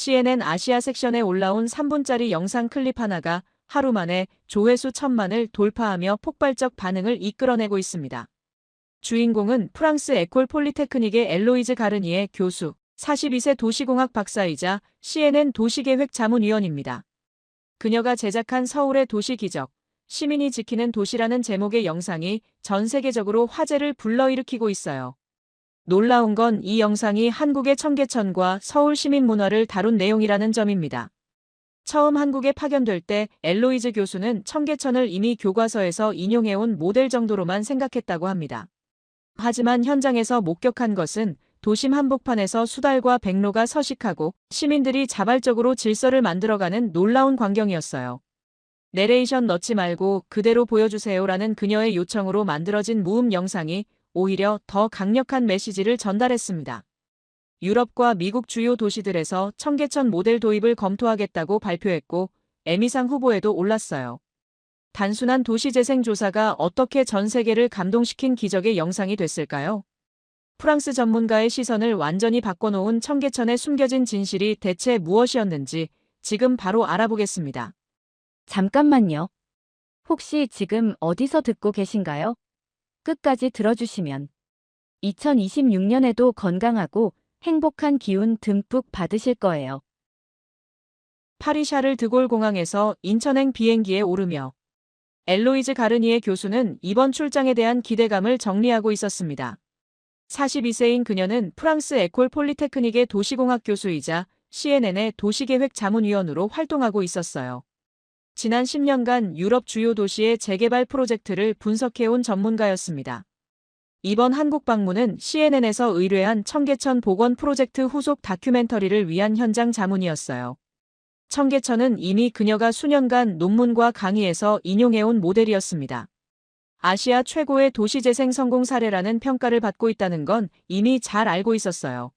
CNN 아시아 섹션에 올라온 3분짜리 영상 클립 하나가 하루 만에 조회수 1,000만을 돌파하며 폭발적 반응을 이끌어내고 있습니다. 주인공은 프랑스 에콜 폴리테크닉의 엘로이즈 가르니에 교수, 42세 도시공학 박사이자 CNN 도시계획 자문위원입니다. 그녀가 제작한 서울의 도시 기적, 시민이 지키는 도시라는 제목의 영상이 전 세계적으로 화제를 불러일으키고 있어요. 놀라운 건 이 영상이 한국의 청계천과 서울 시민 문화를 다룬 내용이라는 점입니다. 처음 한국에 파견될 때 엘로이즈 교수는 청계천을 이미 교과서에서 인용해온 모델 정도로만 생각했다고 합니다. 하지만 현장에서 목격한 것은 도심 한복판에서 수달과 백로가 서식하고 시민들이 자발적으로 질서를 만들어가는 놀라운 광경이었어요. 내레이션 넣지 말고 그대로 보여주세요라는 그녀의 요청으로 만들어진 무음 영상이 오히려 더 강력한 메시지를 전달했습니다. 유럽과 미국 주요 도시들에서 청계천 모델 도입을 검토하겠다고 발표했고 에미상 후보에도 올랐어요. 단순한 도시재생 조사가 어떻게 전 세계를 감동시킨 기적의 영상이 됐을까요? 프랑스 전문가의 시선을 완전히 바꿔놓은 청계천에 숨겨진 진실이 대체 무엇이었는지 지금 바로 알아보겠습니다. 잠깐만요. 혹시 지금 어디서 듣고 계신가요? 끝까지 들어주시면 2026년에도 건강하고 행복한 기운 듬뿍 받으실 거예요. 파리 샤를 드골 공항에서 인천행 비행기에 오르며 엘로이즈 가르니에 교수는 이번 출장에 대한 기대감을 정리하고 있었습니다. 42세인 그녀는 프랑스 에콜 폴리테크닉의 도시공학 교수이자 CNN의 도시계획 자문위원으로 활동하고 있었어요. 지난 10년간 유럽 주요 도시의 재개발 프로젝트를 분석해온 전문가였습니다. 이번 한국 방문은 CNN에서 의뢰한 청계천 복원 프로젝트 후속 다큐멘터리를 위한 현장 자문이었어요. 청계천은 이미 그녀가 수년간 논문과 강의에서 인용해온 모델이었습니다. 아시아 최고의 도시재생 성공 사례라는 평가를 받고 있다는 건 이미 잘 알고 있었어요.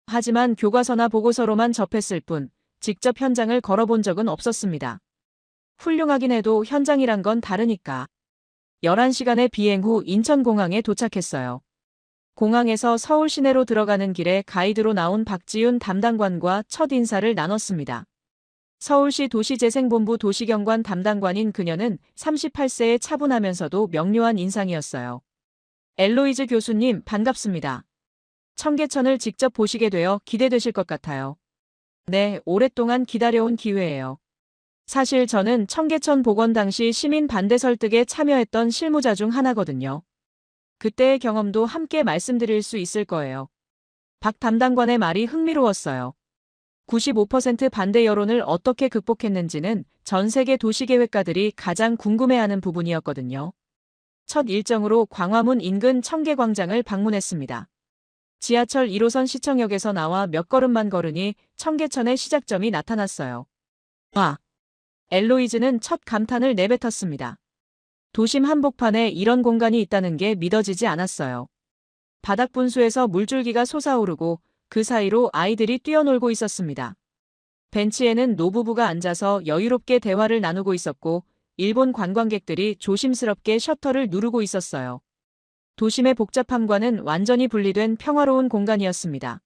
하지만 교과서나 보고서로만 접했을 뿐 직접 현장을 걸어본 적은 없었습니다. 훌륭하긴 해도 현장이란 건 다르니까. 11시간의 비행 후 인천공항에 도착했어요. 공항에서 서울 시내로 들어가는 길에 가이드로 나온 박지윤 담당관과 첫 인사를 나눴습니다. 서울시 도시재생본부 도시경관 담당관인 그녀는 38세에 차분하면서도 명료한 인상이었어요. 엘로이즈 교수님 반갑습니다. 청계천을 직접 보시게 되어 기대되실 것 같아요. 네, 오랫동안 기다려온 기회예요. 사실 저는 청계천 복원 당시 시민 반대 설득에 참여했던 실무자 중 하나거든요. 그때의 경험도 함께 말씀드릴 수 있을 거예요. 박 담당관의 말이 흥미로웠어요. 95% 반대 여론을 어떻게 극복했는지는 전 세계 도시계획가들이 가장 궁금해하는 부분이었거든요. 첫 일정으로 광화문 인근 청계광장을 방문했습니다. 지하철 1호선 시청역에서 나와 몇 걸음만 걸으니 청계천의 시작점이 나타났어요. 와! 엘로이즈는 첫 감탄을 내뱉었습니다. 도심 한복판에 이런 공간이 있다는 게 믿어지지 않았어요. 바닥 분수에서 물줄기가 솟아오르고 그 사이로 아이들이 뛰어놀고 있었습니다. 벤치에는 노부부가 앉아서 여유롭게 대화를 나누고 있었고 일본 관광객들이 조심스럽게 셔터를 누르고 있었어요. 도심의 복잡함과는 완전히 분리된 평화로운 공간이었습니다.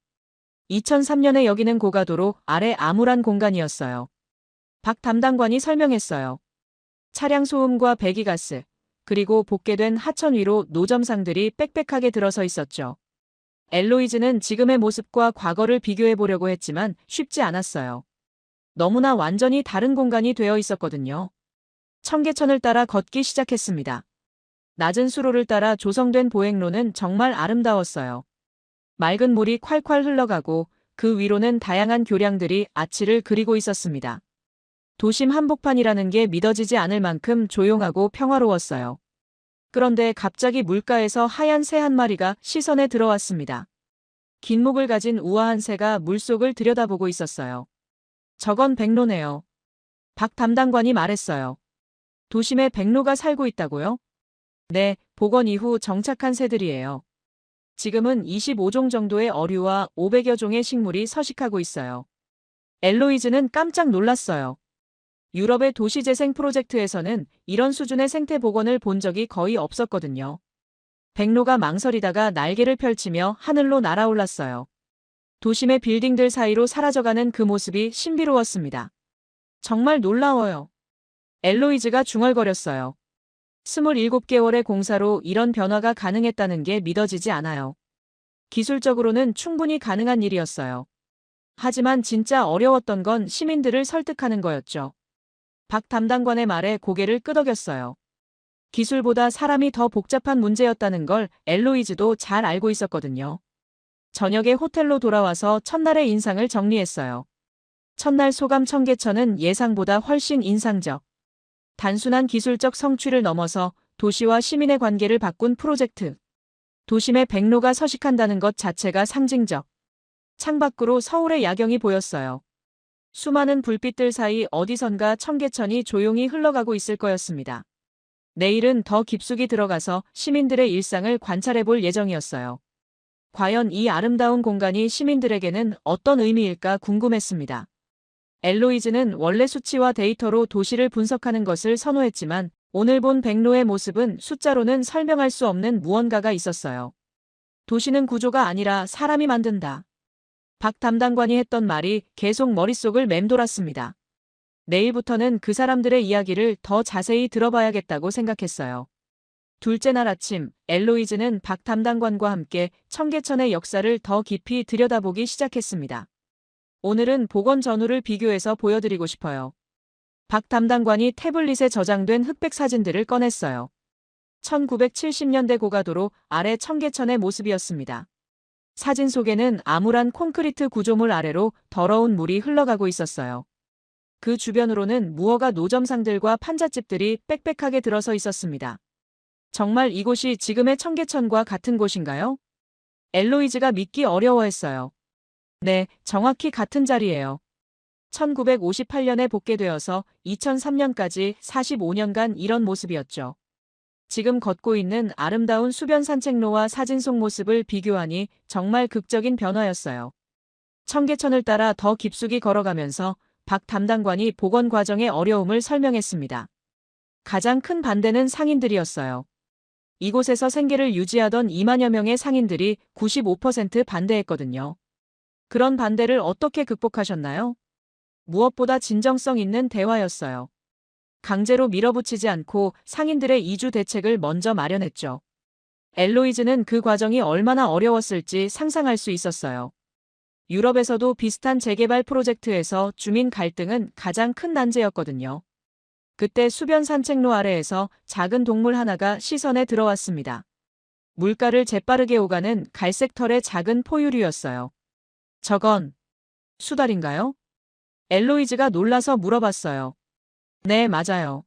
2003년에 여기는 고가도로 아래 암울한 공간이었어요. 박 담당관이 설명했어요. 차량 소음과 배기가스, 그리고 복개된 하천 위로 노점상들이 빽빽하게 들어서 있었죠. 엘로이즈는 지금의 모습과 과거를 비교해 보려고 했지만 쉽지 않았어요. 너무나 완전히 다른 공간이 되어 있었거든요. 청계천을 따라 걷기 시작했습니다. 낮은 수로를 따라 조성된 보행로는 정말 아름다웠어요. 맑은 물이 콸콸 흘러가고 그 위로는 다양한 교량들이 아치를 그리고 있었습니다. 도심 한복판이라는 게 믿어지지 않을 만큼 조용하고 평화로웠어요. 그런데 갑자기 물가에서 하얀 새 한 마리가 시선에 들어왔습니다. 긴 목을 가진 우아한 새가 물속을 들여다보고 있었어요. 저건 백로네요. 박 담당관이 말했어요. 도심에 백로가 살고 있다고요? 네, 복원 이후 정착한 새들이에요. 지금은 25종 정도의 어류와 500여 종의 식물이 서식하고 있어요. 엘로이즈는 깜짝 놀랐어요. 유럽의 도시재생 프로젝트에서는 이런 수준의 생태 복원을 본 적이 거의 없었거든요. 백로가 망설이다가 날개를 펼치며 하늘로 날아올랐어요. 도심의 빌딩들 사이로 사라져가는 그 모습이 신비로웠습니다. 정말 놀라워요. 엘로이즈가 중얼거렸어요. 27개월의 공사로 이런 변화가 가능했다는 게 믿어지지 않아요. 기술적으로는 충분히 가능한 일이었어요. 하지만 진짜 어려웠던 건 시민들을 설득하는 거였죠. 박 담당관의 말에 고개를 끄덕였어요. 기술보다 사람이 더 복잡한 문제였다는 걸 엘로이즈도 잘 알고 있었거든요. 저녁에 호텔로 돌아와서 첫날의 인상을 정리했어요. 첫날 소감 청계천은 예상보다 훨씬 인상적. 단순한 기술적 성취를 넘어서 도시와 시민의 관계를 바꾼 프로젝트. 도심에 백로가 서식한다는 것 자체가 상징적. 창밖으로 서울의 야경이 보였어요. 수많은 불빛들 사이 어디선가 청계천이 조용히 흘러가고 있을 거였습니다. 내일은 더 깊숙이 들어가서 시민들의 일상을 관찰해 볼 예정이었어요. 과연 이 아름다운 공간이 시민들에게는 어떤 의미일까 궁금했습니다. 엘로이즈는 원래 수치와 데이터로 도시를 분석하는 것을 선호했지만 오늘 본 백로의 모습은 숫자로는 설명할 수 없는 무언가가 있었어요. 도시는 구조가 아니라 사람이 만든다. 박 담당관이 했던 말이 계속 머릿속을 맴돌았습니다. 내일부터는 그 사람들의 이야기를 더 자세히 들어봐야겠다고 생각했어요. 둘째 날 아침, 엘로이즈는 박 담당관과 함께 청계천의 역사를 더 깊이 들여다보기 시작했습니다. 오늘은 복원 전후를 비교해서 보여드리고 싶어요. 박 담당관이 태블릿에 저장된 흑백 사진들을 꺼냈어요. 1970년대 고가도로 아래 청계천의 모습이었습니다. 사진 속에는 암울한 콘크리트 구조물 아래로 더러운 물이 흘러가고 있었어요. 그 주변으로는 무허가 노점상들과 판잣집들이 빽빽하게 들어서 있었습니다. 정말 이곳이 지금의 청계천과 같은 곳인가요? 엘로이즈가 믿기 어려워했어요. 네, 정확히 같은 자리예요. 1958년에 복개되어서 2003년까지 45년간 이런 모습이었죠. 지금 걷고 있는 아름다운 수변 산책로와 사진 속 모습을 비교하니 정말 극적인 변화였어요. 청계천을 따라 더 깊숙이 걸어가면서 박 담당관이 복원 과정의 어려움을 설명했습니다. 가장 큰 반대는 상인들이었어요. 이곳에서 생계를 유지하던 2만여 명의 상인들이 95% 반대했거든요. 그런 반대를 어떻게 극복하셨나요? 무엇보다 진정성 있는 대화였어요. 강제로 밀어붙이지 않고 상인들의 이주 대책을 먼저 마련했죠. 엘로이즈는 그 과정이 얼마나 어려웠을지 상상할 수 있었어요. 유럽에서도 비슷한 재개발 프로젝트에서 주민 갈등은 가장 큰 난제였거든요. 그때 수변 산책로 아래에서 작은 동물 하나가 시선에 들어왔습니다. 물가를 재빠르게 오가는 갈색 털의 작은 포유류였어요. 저건 수달인가요? 엘로이즈가 놀라서 물어봤어요. 네, 맞아요.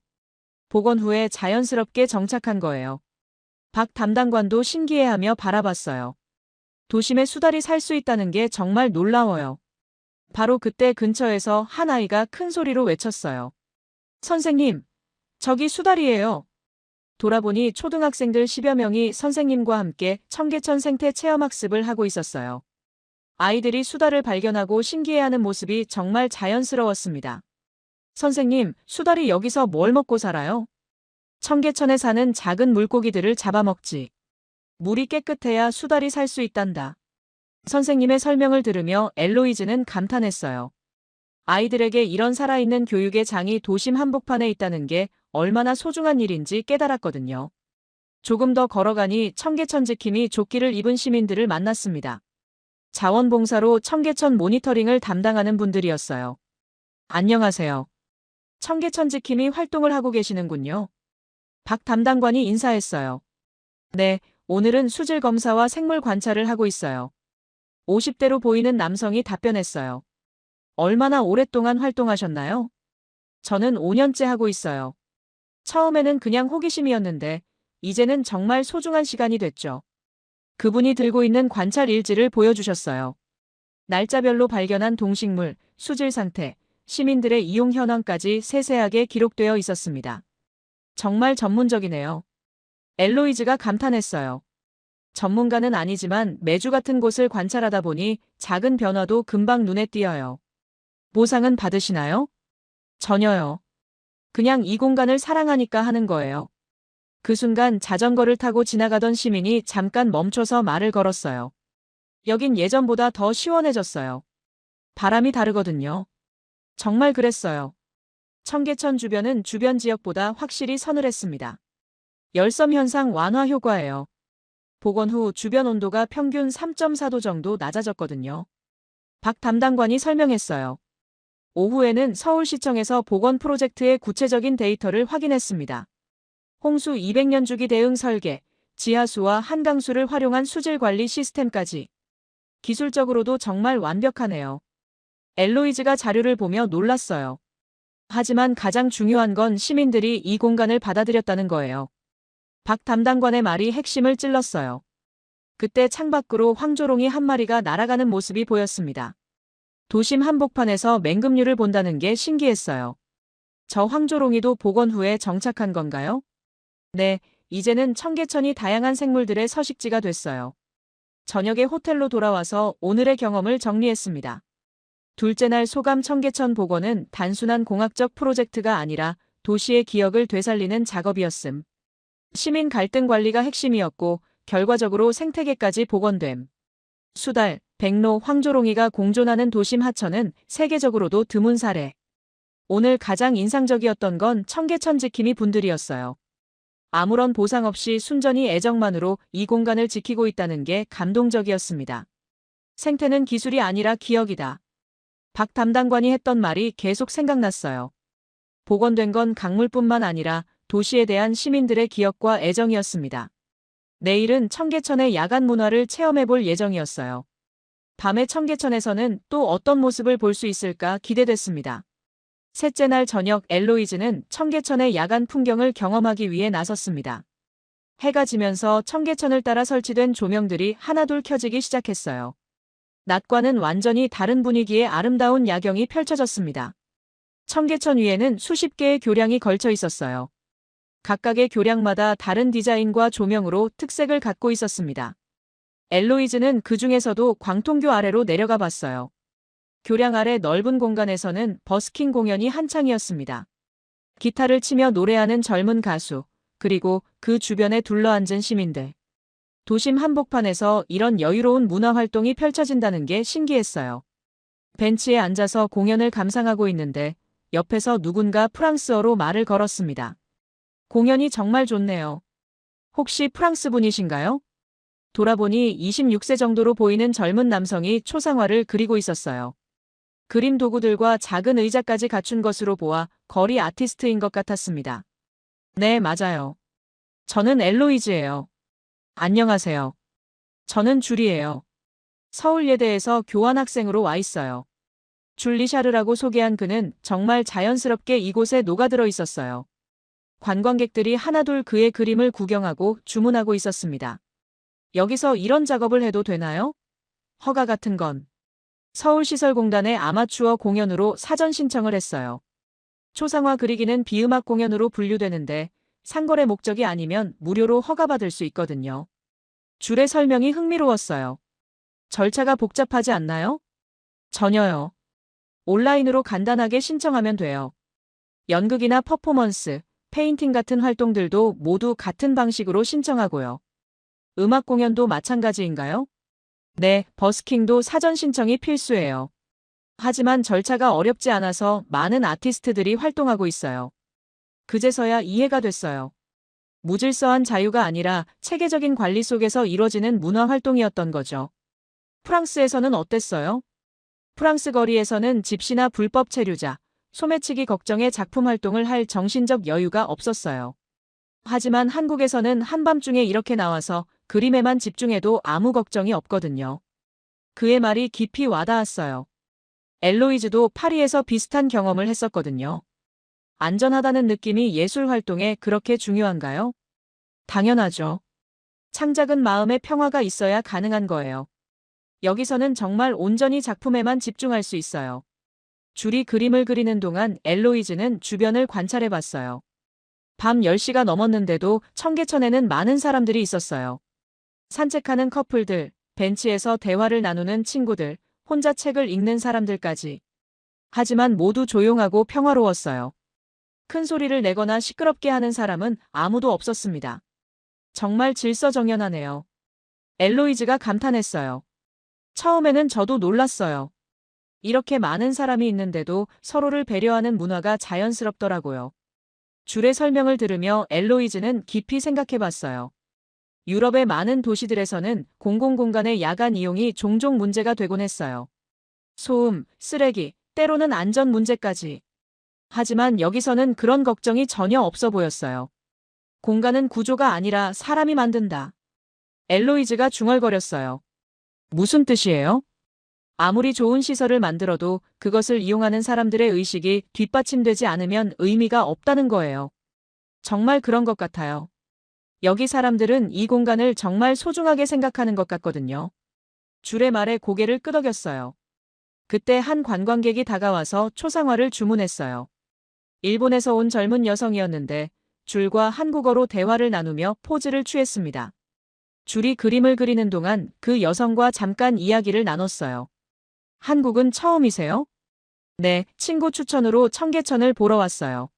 복원 후에 자연스럽게 정착한 거예요. 박 담당관도 신기해하며 바라봤어요. 도심에 수달이 살 수 있다는 게 정말 놀라워요. 바로 그때 근처에서 한 아이가 큰 소리로 외쳤어요. 선생님, 저기 수달이에요. 돌아보니 초등학생들 10여 명이 선생님과 함께 청계천 생태 체험학습을 하고 있었어요. 아이들이 수달을 발견하고 신기해하는 모습이 정말 자연스러웠습니다. 선생님, 수달이 여기서 뭘 먹고 살아요? 청계천에 사는 작은 물고기들을 잡아먹지. 물이 깨끗해야 수달이 살 수 있단다. 선생님의 설명을 들으며 엘로이즈는 감탄했어요. 아이들에게 이런 살아있는 교육의 장이 도심 한복판에 있다는 게 얼마나 소중한 일인지 깨달았거든요. 조금 더 걸어가니 청계천 지킴이 조끼를 입은 시민들을 만났습니다. 자원봉사로 청계천 모니터링을 담당하는 분들이었어요. 안녕하세요. 청계천 지킴이 활동을 하고 계시는군요. 박 담당관이 인사했어요. 네, 오늘은 수질 검사와 생물 관찰을 하고 있어요. 50대로 보이는 남성이 답변했어요. 얼마나 오랫동안 활동하셨나요? 저는 5년째 하고 있어요. 처음에는 그냥 호기심이었는데 이제는 정말 소중한 시간이 됐죠. 그분이 들고 있는 관찰 일지를 보여주셨어요. 날짜별로 발견한 동식물, 수질 상태, 시민들의 이용 현황까지 세세하게 기록되어 있었습니다. 정말 전문적이네요. 엘로이즈가 감탄했어요. 전문가는 아니지만 매주 같은 곳을 관찰하다 보니 작은 변화도 금방 눈에 띄어요. 보상은 받으시나요? 전혀요. 그냥 이 공간을 사랑하니까 하는 거예요. 그 순간 자전거를 타고 지나가던 시민이 잠깐 멈춰서 말을 걸었어요. 여긴 예전보다 더 시원해졌어요. 바람이 다르거든요. 정말 그랬어요. 청계천 주변은 주변 지역보다 확실히 서늘했습니다. 열섬 현상 완화 효과예요. 복원 후 주변 온도가 평균 3.4도 정도 낮아졌거든요. 박 담당관이 설명했어요. 오후에는 서울시청에서 복원 프로젝트의 구체적인 데이터를 확인했습니다. 홍수 200년 주기 대응 설계, 지하수와 한강수를 활용한 수질 관리 시스템까지. 기술적으로도 정말 완벽하네요. 엘로이즈가 자료를 보며 놀랐어요. 하지만 가장 중요한 건 시민들이 이 공간을 받아들였다는 거예요. 박 담당관의 말이 핵심을 찔렀어요. 그때 창밖으로 황조롱이 한 마리가 날아가는 모습이 보였습니다. 도심 한복판에서 맹금류를 본다는 게 신기했어요. 저 황조롱이도 복원 후에 정착한 건가요? 네, 이제는 청계천이 다양한 생물들의 서식지가 됐어요. 저녁에 호텔로 돌아와서 오늘의 경험을 정리했습니다. 둘째 날 소감 청계천 복원은 단순한 공학적 프로젝트가 아니라 도시의 기억을 되살리는 작업이었음. 시민 갈등 관리가 핵심이었고 결과적으로 생태계까지 복원됨. 수달, 백로, 황조롱이가 공존하는 도심 하천은 세계적으로도 드문 사례. 오늘 가장 인상적이었던 건 청계천 지킴이 분들이었어요. 아무런 보상 없이 순전히 애정만으로 이 공간을 지키고 있다는 게 감동적이었습니다. 생태는 기술이 아니라 기억이다. 박 담당관이 했던 말이 계속 생각났어요. 복원된 건 강물뿐만 아니라 도시에 대한 시민들의 기억과 애정이었습니다. 내일은 청계천의 야간 문화를 체험해볼 예정이었어요. 밤에 청계천에서는 또 어떤 모습을 볼 수 있을까 기대됐습니다. 셋째 날 저녁 엘로이즈는 청계천의 야간 풍경을 경험하기 위해 나섰습니다. 해가 지면서 청계천을 따라 설치된 조명들이 하나둘 켜지기 시작했어요. 낮과는 완전히 다른 분위기의 아름다운 야경이 펼쳐졌습니다. 청계천 위에는 수십 개의 교량이 걸쳐 있었어요. 각각의 교량마다 다른 디자인과 조명으로 특색을 갖고 있었습니다. 엘로이즈는 그 중에서도 광통교 아래로 내려가 봤어요. 교량 아래 넓은 공간에서는 버스킹 공연이 한창이었습니다. 기타를 치며 노래하는 젊은 가수, 그리고 그 주변에 둘러앉은 시민들. 도심 한복판에서 이런 여유로운 문화 활동이 펼쳐진다는 게 신기했어요. 벤치에 앉아서 공연을 감상하고 있는데 옆에서 누군가 프랑스어로 말을 걸었습니다. 공연이 정말 좋네요. 혹시 프랑스 분이신가요? 돌아보니 26세 정도로 보이는 젊은 남성이 초상화를 그리고 있었어요. 그림 도구들과 작은 의자까지 갖춘 것으로 보아 거리 아티스트인 것 같았습니다. 네, 맞아요. 저는 엘로이즈예요. 안녕하세요. 저는 줄이에요. 서울예대에서 교환학생으로 와 있어요. 줄리샤르라고 소개한 그는 정말 자연스럽게 이곳에 녹아들어 있었어요. 관광객들이 하나둘 그의 그림을 구경하고 주문하고 있었습니다. 여기서 이런 작업을 해도 되나요? 허가 같은 건. 서울시설공단의 아마추어 공연으로 사전 신청을 했어요. 초상화 그리기는 비음악 공연으로 분류되는데 상거래 목적이 아니면 무료로 허가받을 수 있거든요. 줄의 설명이 흥미로웠어요. 절차가 복잡하지 않나요? 전혀요. 온라인으로 간단하게 신청하면 돼요. 연극이나 퍼포먼스, 페인팅 같은 활동들도 모두 같은 방식으로 신청하고요. 음악 공연도 마찬가지인가요? 네, 버스킹도 사전 신청이 필수예요. 하지만 절차가 어렵지 않아서 많은 아티스트들이 활동하고 있어요. 그제서야 이해가 됐어요. 무질서한 자유가 아니라 체계적인 관리 속에서 이뤄지는 문화 활동이었던 거죠. 프랑스에서는 어땠어요? 프랑스 거리에서는 집시나 불법 체류자, 소매치기 걱정에 작품 활동을 할 정신적 여유가 없었어요. 하지만 한국에서는 한밤중에 이렇게 나와서 그림에만 집중해도 아무 걱정이 없거든요. 그의 말이 깊이 와닿았어요. 엘로이즈도 파리에서 비슷한 경험을 했었거든요. 안전하다는 느낌이 예술 활동에 그렇게 중요한가요? 당연하죠. 창작은 마음의 평화가 있어야 가능한 거예요. 여기서는 정말 온전히 작품에만 집중할 수 있어요. 줄이 그림을 그리는 동안 엘로이즈는 주변을 관찰해 봤어요. 밤 10시가 넘었는데도 청계천에는 많은 사람들이 있었어요. 산책하는 커플들, 벤치에서 대화를 나누는 친구들, 혼자 책을 읽는 사람들까지. 하지만 모두 조용하고 평화로웠어요. 큰 소리를 내거나 시끄럽게 하는 사람은 아무도 없었습니다. 정말 질서정연하네요. 엘로이즈가 감탄했어요. 처음에는 저도 놀랐어요. 이렇게 많은 사람이 있는데도 서로를 배려하는 문화가 자연스럽더라고요. 줄의 설명을 들으며 엘로이즈는 깊이 생각해 봤어요. 유럽의 많은 도시들에서는 공공공간의 야간 이용이 종종 문제가 되곤 했어요. 소음, 쓰레기, 때로는 안전 문제까지. 하지만 여기서는 그런 걱정이 전혀 없어 보였어요. 공간은 구조가 아니라 사람이 만든다. 엘로이즈가 중얼거렸어요. 무슨 뜻이에요? 아무리 좋은 시설을 만들어도 그것을 이용하는 사람들의 의식이 뒷받침되지 않으면 의미가 없다는 거예요. 정말 그런 것 같아요. 여기 사람들은 이 공간을 정말 소중하게 생각하는 것 같거든요. 줄의 말에 고개를 끄덕였어요. 그때 한 관광객이 다가와서 초상화를 주문했어요. 일본에서 온 젊은 여성이었는데 줄과 한국어로 대화를 나누며 포즈를 취했습니다. 줄이 그림을 그리는 동안 그 여성과 잠깐 이야기를 나눴어요. 한국은 처음이세요? 네, 친구 추천으로 청계천을 보러 왔어요.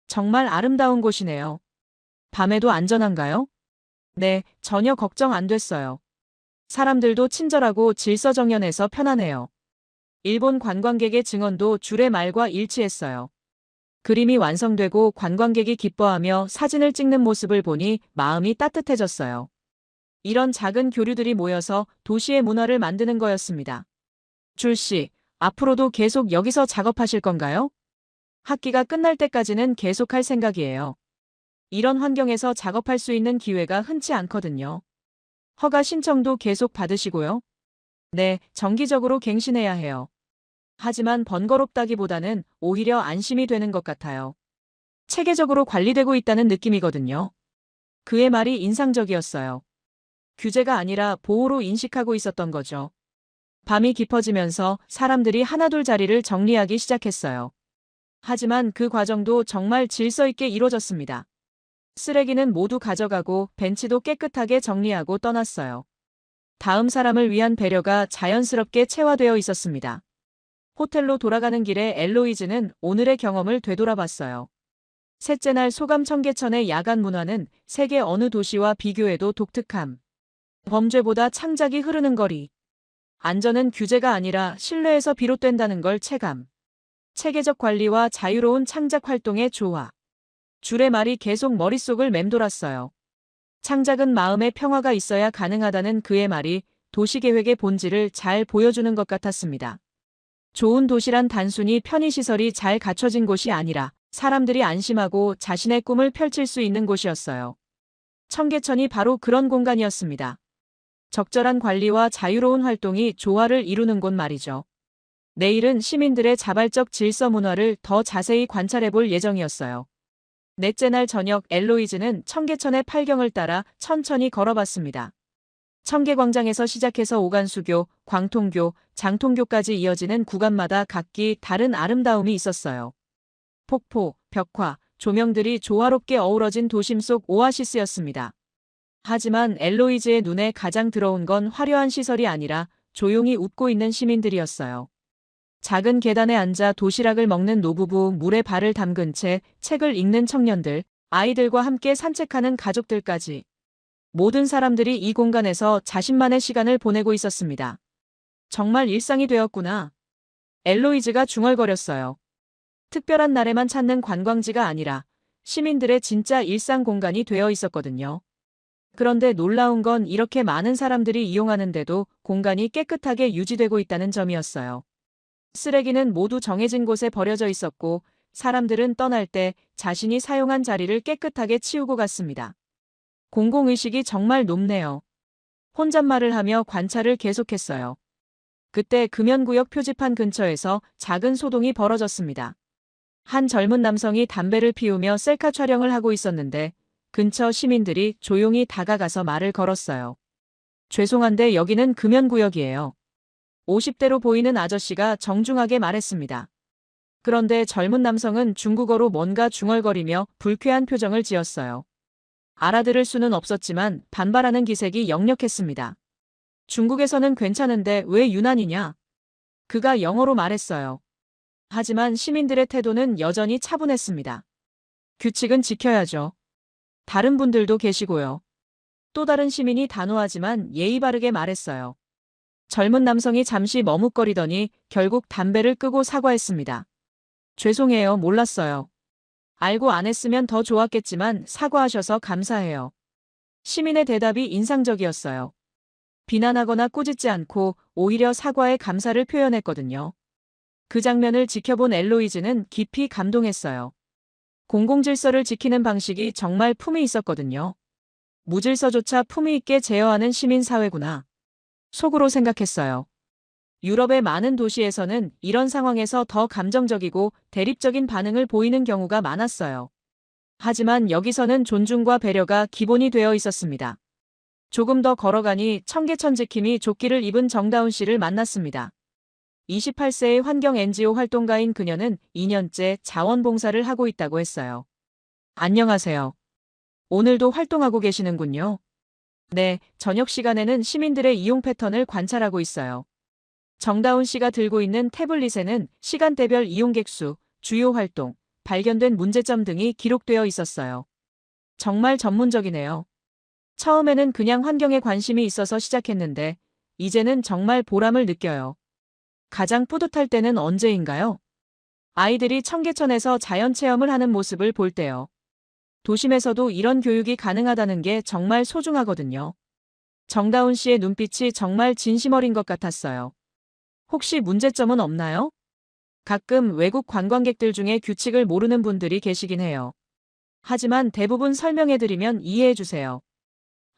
정말 아름다운 곳이네요. 밤에도 안전한가요? 네, 전혀 걱정 안 됐어요. 사람들도 친절하고 질서정연해서 편하네요. 일본 관광객의 증언도 줄의 말과 일치했어요. 그림이 완성되고 관광객이 기뻐하며 사진을 찍는 모습을 보니 마음이 따뜻해졌어요. 이런 작은 교류들이 모여서 도시의 문화를 만드는 거였습니다. 줄 씨, 앞으로도 계속 여기서 작업하실 건가요? 학기가 끝날 때까지는 계속할 생각이에요. 이런 환경에서 작업할 수 있는 기회가 흔치 않거든요. 허가 신청도 계속 받으시고요. 네, 정기적으로 갱신해야 해요. 하지만 번거롭다기보다는 오히려 안심이 되는 것 같아요. 체계적으로 관리되고 있다는 느낌이거든요. 그의 말이 인상적이었어요. 규제가 아니라 보호로 인식하고 있었던 거죠. 밤이 깊어지면서 사람들이 하나둘 자리를 정리하기 시작했어요. 하지만 그 과정도 정말 질서 있게 이루어졌습니다. 쓰레기는 모두 가져가고 벤치도 깨끗하게 정리하고 떠났어요. 다음 사람을 위한 배려가 자연스럽게 체화되어 있었습니다. 호텔로 돌아가는 길에 엘로이즈는 오늘의 경험을 되돌아봤어요. 셋째 날 소감 청계천의 야간 문화는 세계 어느 도시와 비교해도 독특함. 범죄보다 창작이 흐르는 거리. 안전은 규제가 아니라 신뢰에서 비롯된다는 걸 체감. 체계적 관리와 자유로운 창작 활동의 조화. 줄의 말이 계속 머릿속을 맴돌았어요. 창작은 마음의 평화가 있어야 가능하다는 그의 말이 도시계획의 본질을 잘 보여주는 것 같았습니다. 좋은 도시란 단순히 편의시설이 잘 갖춰진 곳이 아니라 사람들이 안심하고 자신의 꿈을 펼칠 수 있는 곳이었어요. 청계천이 바로 그런 공간이었습니다. 적절한 관리와 자유로운 활동이 조화를 이루는 곳 말이죠. 내일은 시민들의 자발적 질서 문화를 더 자세히 관찰해 볼 예정이었어요. 넷째 날 저녁 엘로이즈는 청계천의 팔경을 따라 천천히 걸어봤습니다. 청계광장에서 시작해서 오간수교, 광통교, 장통교까지 이어지는 구간마다 각기 다른 아름다움이 있었어요. 폭포, 벽화, 조명들이 조화롭게 어우러진 도심 속 오아시스였습니다. 하지만 엘로이즈의 눈에 가장 들어온 건 화려한 시설이 아니라 조용히 웃고 있는 시민들이었어요. 작은 계단에 앉아 도시락을 먹는 노부부, 물에 발을 담근 채 책을 읽는 청년들, 아이들과 함께 산책하는 가족들까지. 모든 사람들이 이 공간에서 자신만의 시간을 보내고 있었습니다. 정말 일상이 되었구나. 엘로이즈가 중얼거렸어요. 특별한 날에만 찾는 관광지가 아니라 시민들의 진짜 일상 공간이 되어 있었거든요. 그런데 놀라운 건 이렇게 많은 사람들이 이용하는데도 공간이 깨끗하게 유지되고 있다는 점이었어요. 쓰레기는 모두 정해진 곳에 버려져 있었고 사람들은 떠날 때 자신이 사용한 자리를 깨끗하게 치우고 갔습니다. 공공의식이 정말 높네요. 혼잣말을 하며 관찰을 계속했어요. 그때 금연구역 표지판 근처에서 작은 소동이 벌어졌습니다. 한 젊은 남성이 담배를 피우며 셀카 촬영을 하고 있었는데 근처 시민들이 조용히 다가가서 말을 걸었어요. 죄송한데 여기는 금연구역이에요. 50대로 보이는 아저씨가 정중하게 말했습니다. 그런데 젊은 남성은 중국어로 뭔가 중얼거리며 불쾌한 표정을 지었어요. 알아들을 수는 없었지만 반발하는 기색이 역력했습니다. 중국에서는 괜찮은데 왜 유난이냐? 그가 영어로 말했어요. 하지만 시민들의 태도는 여전히 차분했습니다. 규칙은 지켜야죠. 다른 분들도 계시고요. 또 다른 시민이 단호하지만 예의 바르게 말했어요. 젊은 남성이 잠시 머뭇거리더니 결국 담배를 끄고 사과했습니다. 죄송해요, 몰랐어요. 알고 안 했으면 더 좋았겠지만 사과하셔서 감사해요. 시민의 대답이 인상적이었어요. 비난하거나 꾸짖지 않고 오히려 사과에 감사를 표현했거든요. 그 장면을 지켜본 엘로이즈는 깊이 감동했어요. 공공질서를 지키는 방식이 정말 품이 있었거든요. 무질서조차 품위 있게 제어하는 시민사회구나. 속으로 생각했어요. 유럽의 많은 도시에서는 이런 상황에서 더 감정적이고 대립적인 반응을 보이는 경우가 많았어요. 하지만 여기서는 존중과 배려가 기본이 되어 있었습니다. 조금 더 걸어가니 청계천 지킴이 조끼를 입은 정다운 씨를 만났습니다. 28세의 환경 NGO 활동가인 그녀는 2년째 자원봉사를 하고 있다고 했어요. 안녕하세요. 오늘도 활동하고 계시는군요. 네, 저녁 시간에는 시민들의 이용 패턴을 관찰하고 있어요. 정다운 씨가 들고 있는 태블릿에는 시간대별 이용객 수, 주요 활동, 발견된 문제점 등이 기록되어 있었어요. 정말 전문적이네요. 처음에는 그냥 환경에 관심이 있어서 시작했는데, 이제는 정말 보람을 느껴요. 가장 뿌듯할 때는 언제인가요? 아이들이 청계천에서 자연 체험을 하는 모습을 볼 때요. 도심에서도 이런 교육이 가능하다는 게 정말 소중하거든요. 정다운 씨의 눈빛이 정말 진심 어린 것 같았어요. 혹시 문제점은 없나요? 가끔 외국 관광객들 중에 규칙을 모르는 분들이 계시긴 해요. 하지만 대부분 설명해드리면 이해해주세요.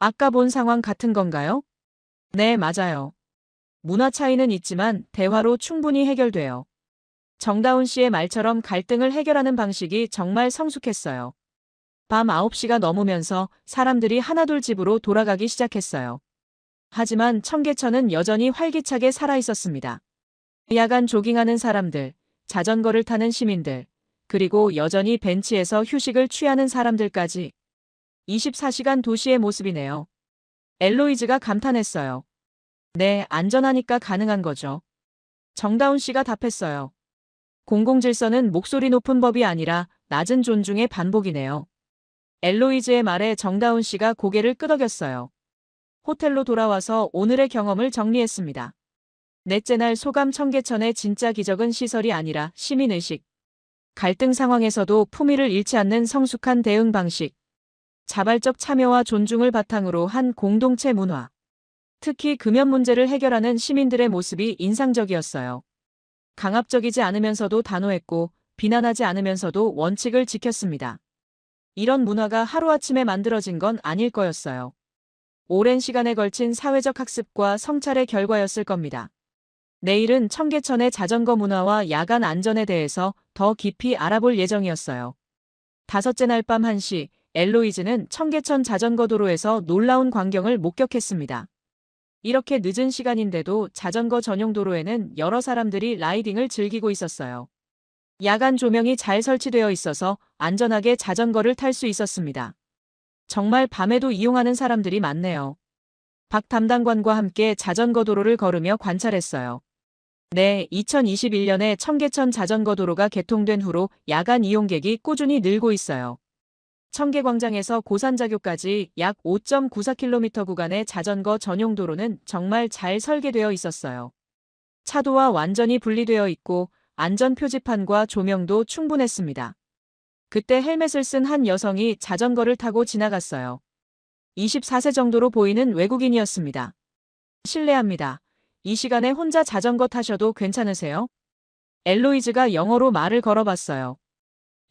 아까 본 상황 같은 건가요? 네, 맞아요. 문화 차이는 있지만 대화로 충분히 해결돼요. 정다운 씨의 말처럼 갈등을 해결하는 방식이 정말 성숙했어요. 밤 9시가 넘으면서 사람들이 하나둘 집으로 돌아가기 시작했어요. 하지만 청계천은 여전히 활기차게 살아있었습니다. 야간 조깅하는 사람들, 자전거를 타는 시민들, 그리고 여전히 벤치에서 휴식을 취하는 사람들까지 24시간 도시의 모습이네요. 엘로이즈가 감탄했어요. 네, 안전하니까 가능한 거죠. 정다운 씨가 답했어요. 공공질서는 목소리 높은 법이 아니라 낮은 존중의 반복이네요. 엘로이즈의 말에 정다운 씨가 고개를 끄덕였어요. 호텔로 돌아와서 오늘의 경험을 정리했습니다. 넷째 날 소감 청계천의 진짜 기적은 시설이 아니라 시민의식. 갈등 상황에서도 품위를 잃지 않는 성숙한 대응 방식. 자발적 참여와 존중을 바탕으로 한 공동체 문화. 특히 금연 문제를 해결하는 시민들의 모습이 인상적이었어요. 강압적이지 않으면서도 단호했고 비난하지 않으면서도 원칙을 지켰습니다. 이런 문화가 하루아침에 만들어진 건 아닐 거였어요. 오랜 시간에 걸친 사회적 학습과 성찰의 결과였을 겁니다. 내일은 청계천의 자전거 문화와 야간 안전에 대해서 더 깊이 알아볼 예정이었어요. 다섯째 날 밤 1시, 엘로이즈는 청계천 자전거 도로에서 놀라운 광경을 목격했습니다. 이렇게 늦은 시간인데도 자전거 전용 도로에는 여러 사람들이 라이딩을 즐기고 있었어요. 야간 조명이 잘 설치되어 있어서 안전하게 자전거를 탈 수 있었습니다. 정말 밤에도 이용하는 사람들이 많네요. 박 담당관과 함께 자전거 도로를 걸으며 관찰했어요. 네, 2021년에 청계천 자전거 도로가 개통된 후로 야간 이용객이 꾸준히 늘고 있어요. 청계광장에서 고산자교까지 약 5.94km 구간의 자전거 전용 도로는 정말 잘 설계되어 있었어요. 차도와 완전히 분리되어 있고 안전 표지판과 조명도 충분했습니다. 그때 헬멧을 쓴 한 여성이 자전거를 타고 지나갔어요. 24세 정도로 보이는 외국인이었습니다. 실례합니다. 이 시간에 혼자 자전거 타셔도 괜찮으세요? 엘로이즈가 영어로 말을 걸어봤어요.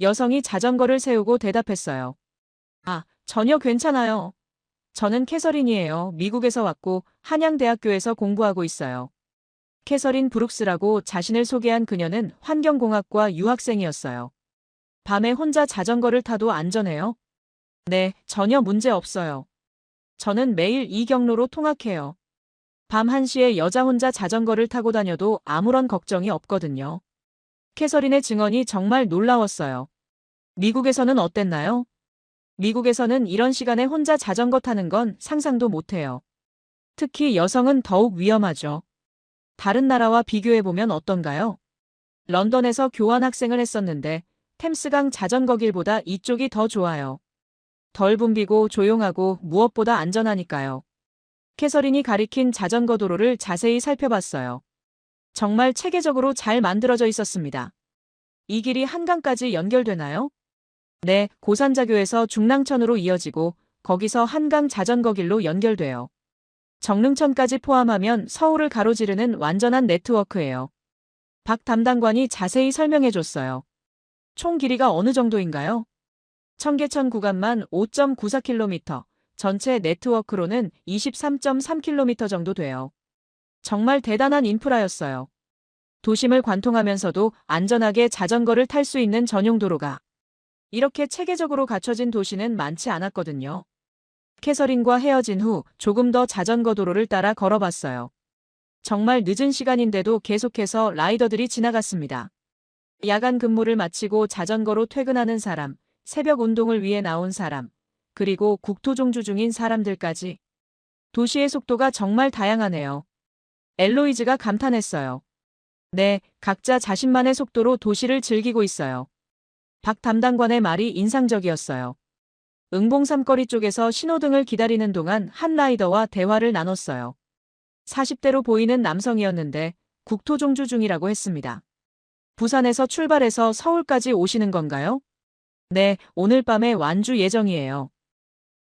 여성이 자전거를 세우고 대답했어요. 아, 전혀 괜찮아요. 저는 캐서린이에요. 미국에서 왔고 한양대학교에서 공부하고 있어요. 캐서린 브룩스라고 자신을 소개한 그녀는 환경공학과 유학생이었어요. 밤에 혼자 자전거를 타도 안전해요? 네, 전혀 문제 없어요. 저는 매일 이 경로로 통학해요. 밤 1시에 여자 혼자 자전거를 타고 다녀도 아무런 걱정이 없거든요. 캐서린의 증언이 정말 놀라웠어요. 미국에서는 어땠나요? 미국에서는 이런 시간에 혼자 자전거 타는 건 상상도 못해요. 특히 여성은 더욱 위험하죠. 다른 나라와 비교해보면 어떤가요? 런던에서 교환학생을 했었는데 템스강 자전거길보다 이쪽이 더 좋아요. 덜 붐비고 조용하고 무엇보다 안전하니까요. 캐서린이 가리킨 자전거 도로를 자세히 살펴봤어요. 정말 체계적으로 잘 만들어져 있었습니다. 이 길이 한강까지 연결되나요? 네, 고산자교에서 중랑천으로 이어지고 거기서 한강 자전거 길로 연결돼요. 정릉천까지 포함하면 서울을 가로지르는 완전한 네트워크예요. 박 담당관이 자세히 설명해줬어요. 총 길이가 어느 정도인가요? 청계천 구간만 5.94km, 전체 네트워크로는 23.3km 정도 돼요. 정말 대단한 인프라였어요. 도심을 관통하면서도 안전하게 자전거를 탈 수 있는 전용 도로가 이렇게 체계적으로 갖춰진 도시는 많지 않았거든요. 캐서린과 헤어진 후 조금 더 자전거 도로를 따라 걸어봤어요. 정말 늦은 시간인데도 계속해서 라이더들이 지나갔습니다. 야간 근무를 마치고 자전거로 퇴근하는 사람, 새벽 운동을 위해 나온 사람, 그리고 국토종주 중인 사람들까지. 도시의 속도가 정말 다양하네요. 엘로이즈가 감탄했어요. 네, 각자 자신만의 속도로 도시를 즐기고 있어요. 박 담당관의 말이 인상적이었어요. 응봉삼거리 쪽에서 신호등을 기다리는 동안 한 라이더와 대화를 나눴어요. 40대로 보이는 남성이었는데 국토종주 중이라고 했습니다. 부산에서 출발해서 서울까지 오시는 건가요? 네, 오늘 밤에 완주 예정이에요.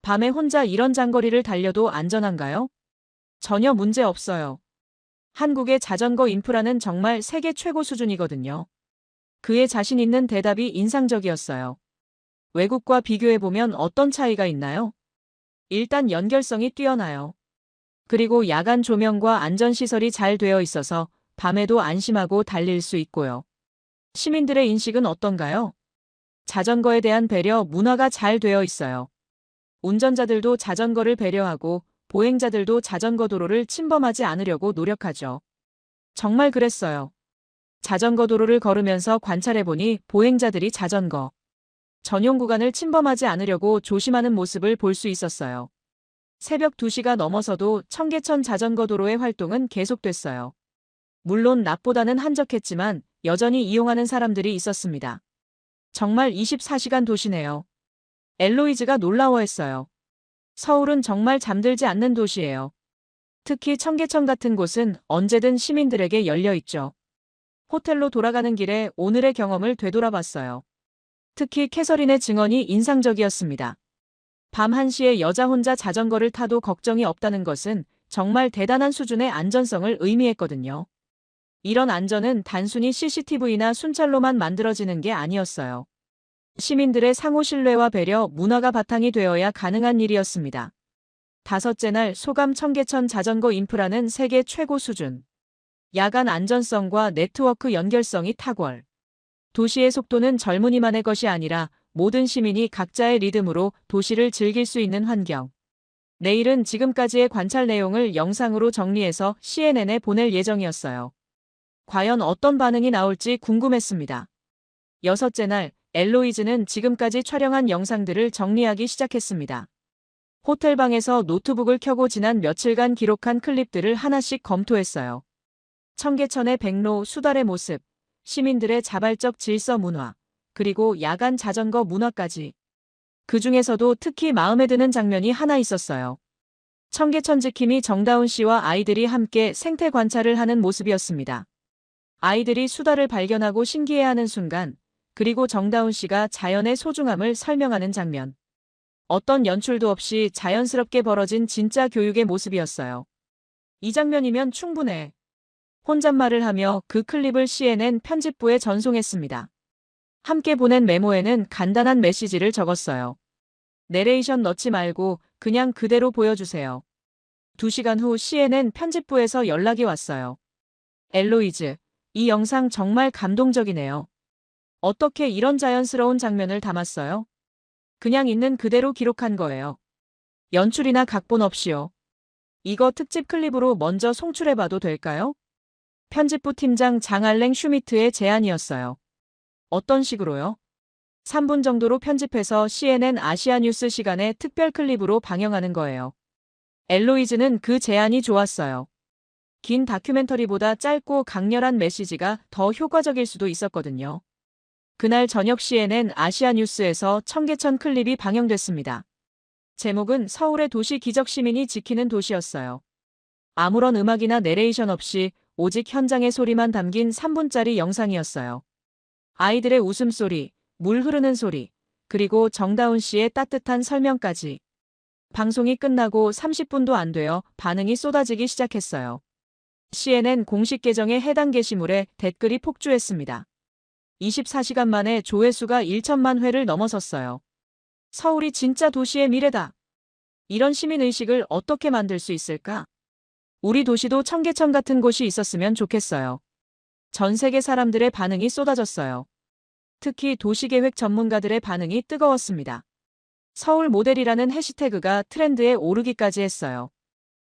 밤에 혼자 이런 장거리를 달려도 안전한가요? 전혀 문제 없어요. 한국의 자전거 인프라는 정말 세계 최고 수준이거든요. 그의 자신 있는 대답이 인상적이었어요. 외국과 비교해보면 어떤 차이가 있나요? 일단 연결성이 뛰어나요. 그리고 야간 조명과 안전시설이 잘 되어 있어서 밤에도 안심하고 달릴 수 있고요. 시민들의 인식은 어떤가요? 자전거에 대한 배려 문화가 잘 되어 있어요. 운전자들도 자전거를 배려하고 보행자들도 자전거 도로를 침범하지 않으려고 노력하죠. 정말 그랬어요. 자전거 도로를 걸으면서 관찰해보니 보행자들이 자전거 전용 구간을 침범하지 않으려고 조심하는 모습을 볼 수 있었어요. 새벽 2시가 넘어서도 청계천 자전거 도로의 활동은 계속됐어요. 물론 낮보다는 한적했지만 여전히 이용하는 사람들이 있었습니다. 정말 24시간 도시네요. 엘로이즈가 놀라워했어요. 서울은 정말 잠들지 않는 도시예요. 특히 청계천 같은 곳은 언제든 시민들에게 열려 있죠. 호텔로 돌아가는 길에 오늘의 경험을 되돌아봤어요. 특히 캐서린의 증언이 인상적이었습니다. 밤 1시에 여자 혼자 자전거를 타도 걱정이 없다는 것은 정말 대단한 수준의 안전성을 의미했거든요. 이런 안전은 단순히 CCTV나 순찰로만 만들어지는 게 아니었어요. 시민들의 상호 신뢰와 배려, 문화가 바탕이 되어야 가능한 일이었습니다. 5째 날 소감 청계천 자전거 인프라는 세계 최고 수준. 야간 안전성과 네트워크 연결성이 탁월. 도시의 속도는 젊은이만의 것이 아니라 모든 시민이 각자의 리듬으로 도시를 즐길 수 있는 환경. 내일은 지금까지의 관찰 내용을 영상으로 정리해서 CNN에 보낼 예정이었어요. 과연 어떤 반응이 나올지 궁금했습니다. 6째 날, 엘로이즈는 지금까지 촬영한 영상들을 정리하기 시작했습니다. 호텔방에서 노트북을 켜고 지난 며칠간 기록한 클립들을 하나씩 검토했어요. 청계천의 백로, 수달의 모습, 시민들의 자발적 질서 문화, 그리고 야간 자전거 문화까지. 그 중에서도 특히 마음에 드는 장면이 하나 있었어요. 청계천 지킴이 정다운 씨와 아이들이 함께 생태 관찰을 하는 모습이었습니다. 아이들이 수달을 발견하고 신기해하는 순간, 그리고 정다운 씨가 자연의 소중함을 설명하는 장면. 어떤 연출도 없이 자연스럽게 벌어진 진짜 교육의 모습이었어요. 이 장면이면 충분해. 혼잣말을 하며 그 클립을 CNN 편집부에 전송했습니다. 함께 보낸 메모에는 간단한 메시지를 적었어요. 내레이션 넣지 말고 그냥 그대로 보여주세요. 2시간 후 CNN 편집부에서 연락이 왔어요. 엘로이즈, 이 영상 정말 감동적이네요. 어떻게 이런 자연스러운 장면을 담았어요? 그냥 있는 그대로 기록한 거예요. 연출이나 각본 없이요. 이거 특집 클립으로 먼저 송출해봐도 될까요? 편집부 팀장 장알랭 슈미트의 제안이었어요. 어떤 식으로요? 3분 정도로 편집해서 CNN 아시아 뉴스 시간에 특별 클립으로 방영하는 거예요. 엘로이즈는 그 제안이 좋았어요. 긴 다큐멘터리보다 짧고 강렬한 메시지가 더 효과적일 수도 있었거든요. 그날 저녁 CNN 아시아 뉴스에서 청계천 클립이 방영됐습니다. 제목은 서울의 도시 기적 시민이 지키는 도시였어요. 아무런 음악이나 내레이션 없이 오직 현장의 소리만 담긴 3분짜리 영상이었어요. 아이들의 웃음소리, 물 흐르는 소리, 그리고 정다운 씨의 따뜻한 설명까지. 방송이 끝나고 30분도 안 되어 반응이 쏟아지기 시작했어요. CNN 공식 계정의 해당 게시물에 댓글이 폭주했습니다. 24시간 만에 조회수가 1천만 회를 넘어섰어요. 서울이 진짜 도시의 미래다. 이런 시민의식을 어떻게 만들 수 있을까? 우리 도시도 청계천 같은 곳이 있었으면 좋겠어요. 전 세계 사람들의 반응이 쏟아졌어요. 특히 도시계획 전문가들의 반응이 뜨거웠습니다. 서울 모델이라는 해시태그가 트렌드에 오르기까지 했어요.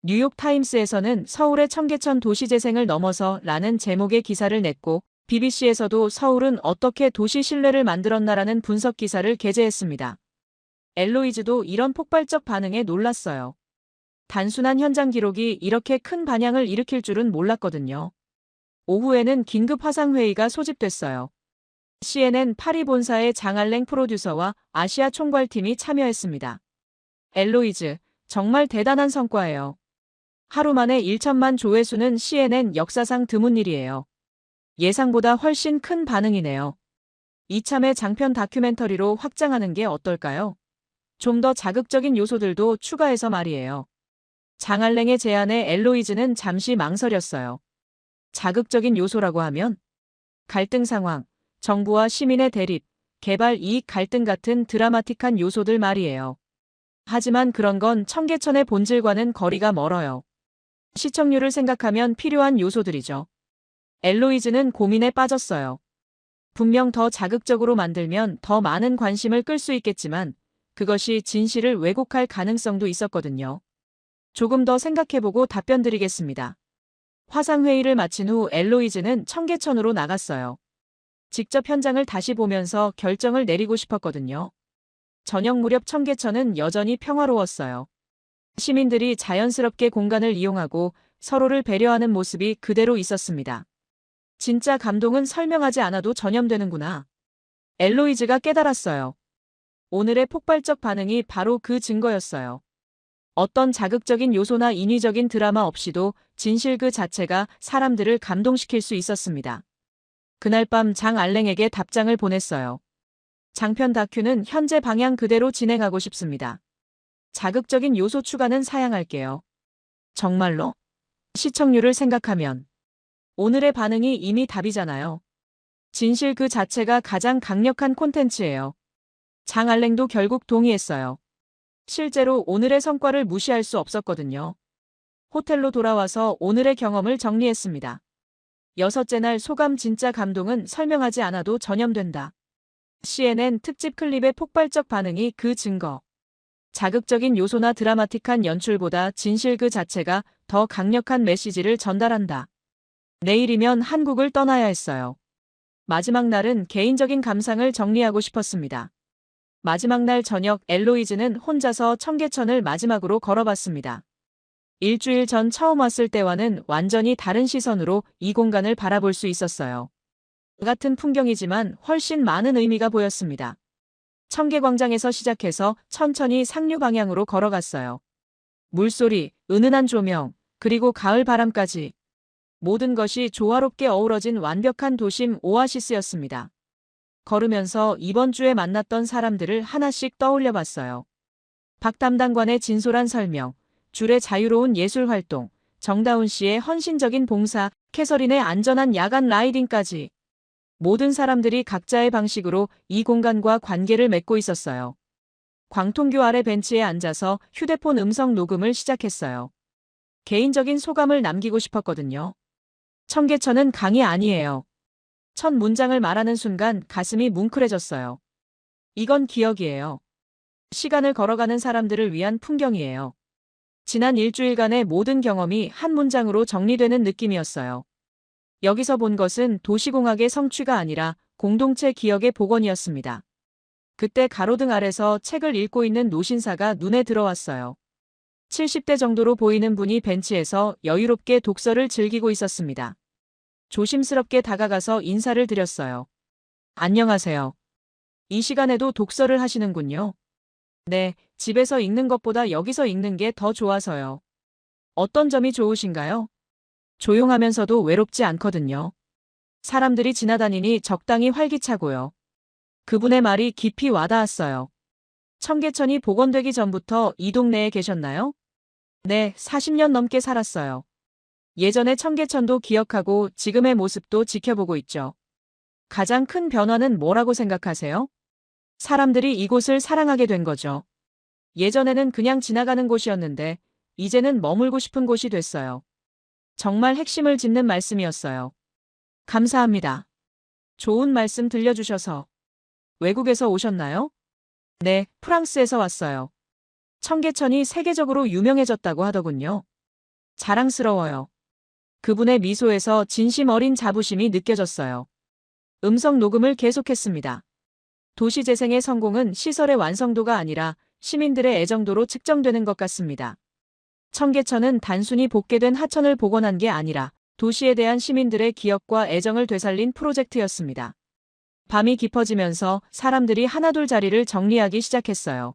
뉴욕타임스에서는 서울의 청계천 도시재생을 넘어서 라는 제목의 기사를 냈고 BBC에서도 서울은 어떻게 도시 신뢰를 만들었나라는 분석 기사를 게재했습니다. 엘로이즈도 이런 폭발적 반응에 놀랐어요. 단순한 현장 기록이 이렇게 큰 반향을 일으킬 줄은 몰랐거든요. 오후에는 긴급 화상회의가 소집됐어요. CNN 파리 본사의 장알랭 프로듀서와 아시아 총괄팀이 참여했습니다. 엘로이즈, 정말 대단한 성과예요. 하루 만에 1천만 조회수는 CNN 역사상 드문 일이에요. 예상보다 훨씬 큰 반응이네요. 이참에 장편 다큐멘터리로 확장하는 게 어떨까요? 좀 더 자극적인 요소들도 추가해서 말이에요. 장알랭의 제안에 엘로이즈는 잠시 망설였어요. 자극적인 요소라고 하면 갈등 상황, 정부와 시민의 대립, 개발 이익 갈등 같은 드라마틱한 요소들 말이에요. 하지만 그런 건 청계천의 본질과는 거리가 멀어요. 시청률을 생각하면 필요한 요소들이죠. 엘로이즈는 고민에 빠졌어요. 분명 더 자극적으로 만들면 더 많은 관심을 끌 수 있겠지만 그것이 진실을 왜곡할 가능성도 있었거든요. 조금 더 생각해보고 답변 드리겠습니다. 화상회의를 마친 후 엘로이즈는 청계천으로 나갔어요. 직접 현장을 다시 보면서 결정을 내리고 싶었거든요. 저녁 무렵 청계천은 여전히 평화로웠어요. 시민들이 자연스럽게 공간을 이용하고 서로를 배려하는 모습이 그대로 있었습니다. 진짜 감동은 설명하지 않아도 전염되는구나. 엘로이즈가 깨달았어요. 오늘의 폭발적 반응이 바로 그 증거였어요. 어떤 자극적인 요소나 인위적인 드라마 없이도 진실 그 자체가 사람들을 감동시킬 수 있었습니다. 그날 밤 장알랭에게 답장을 보냈어요. 장편 다큐는 현재 방향 그대로 진행하고 싶습니다. 자극적인 요소 추가는 사양할게요. 정말로? 시청률을 생각하면 오늘의 반응이 이미 답이잖아요. 진실 그 자체가 가장 강력한 콘텐츠예요. 장알랭도 결국 동의했어요. 실제로 오늘의 성과를 무시할 수 없었거든요. 호텔로 돌아와서 오늘의 경험을 정리했습니다. 6째 날 소감 진짜 감동은 설명하지 않아도 전염된다. CNN 특집 클립의 폭발적 반응이 그 증거. 자극적인 요소나 드라마틱한 연출보다 진실 그 자체가 더 강력한 메시지를 전달한다. 내일이면 한국을 떠나야 했어요. 마지막 날은 개인적인 감상을 정리하고 싶었습니다. 마지막 날 저녁 엘로이즈는 혼자서 청계천을 마지막으로 걸어봤습니다. 일주일 전 처음 왔을 때와는 완전히 다른 시선으로 이 공간을 바라볼 수 있었어요. 같은 풍경이지만 훨씬 많은 의미가 보였습니다. 청계광장에서 시작해서 천천히 상류 방향으로 걸어갔어요. 물소리, 은은한 조명, 그리고 가을 바람까지. 모든 것이 조화롭게 어우러진 완벽한 도심 오아시스였습니다. 걸으면서 이번 주에 만났던 사람들을 하나씩 떠올려 봤어요. 박 담당관의 진솔한 설명, 줄의 자유로운 예술 활동, 정다운 씨의 헌신적인 봉사, 캐서린의 안전한 야간 라이딩까지. 모든 사람들이 각자의 방식으로 이 공간과 관계를 맺고 있었어요. 광통교 아래 벤치에 앉아서 휴대폰 음성 녹음을 시작했어요. 개인적인 소감을 남기고 싶었거든요. 청계천은 강이 아니에요. 첫 문장을 말하는 순간 가슴이 뭉클해졌어요. 이건 기억이에요. 시간을 걸어가는 사람들을 위한 풍경이에요. 지난 일주일간의 모든 경험이 한 문장으로 정리되는 느낌이었어요. 여기서 본 것은 도시공학의 성취가 아니라 공동체 기억의 복원이었습니다. 그때 가로등 아래서 책을 읽고 있는 노신사가 눈에 들어왔어요. 70대 정도로 보이는 분이 벤치에서 여유롭게 독서를 즐기고 있었습니다. 조심스럽게 다가가서 인사를 드렸어요. 안녕하세요. 이 시간에도 독서를 하시는군요. 네, 집에서 읽는 것보다 여기서 읽는 게 더 좋아서요. 어떤 점이 좋으신가요? 조용하면서도 외롭지 않거든요. 사람들이 지나다니니 적당히 활기차고요. 그분의 말이 깊이 와닿았어요. 청계천이 복원되기 전부터 이 동네에 계셨나요? 네, 40년 넘게 살았어요. 예전의 청계천도 기억하고 지금의 모습도 지켜보고 있죠. 가장 큰 변화는 뭐라고 생각하세요? 사람들이 이곳을 사랑하게 된 거죠. 예전에는 그냥 지나가는 곳이었는데, 이제는 머물고 싶은 곳이 됐어요. 정말 핵심을 짚는 말씀이었어요. 감사합니다. 좋은 말씀 들려주셔서. 외국에서 오셨나요? 네, 프랑스에서 왔어요. 청계천이 세계적으로 유명해졌다고 하더군요. 자랑스러워요. 그분의 미소에서 진심 어린 자부심이 느껴졌어요. 음성 녹음을 계속했습니다. 도시재생의 성공은 시설의 완성도가 아니라 시민들의 애정도로 측정되는 것 같습니다. 청계천은 단순히 복개된 하천을 복원한 게 아니라 도시에 대한 시민들의 기억과 애정을 되살린 프로젝트였습니다. 밤이 깊어지면서 사람들이 하나둘 자리를 정리하기 시작했어요.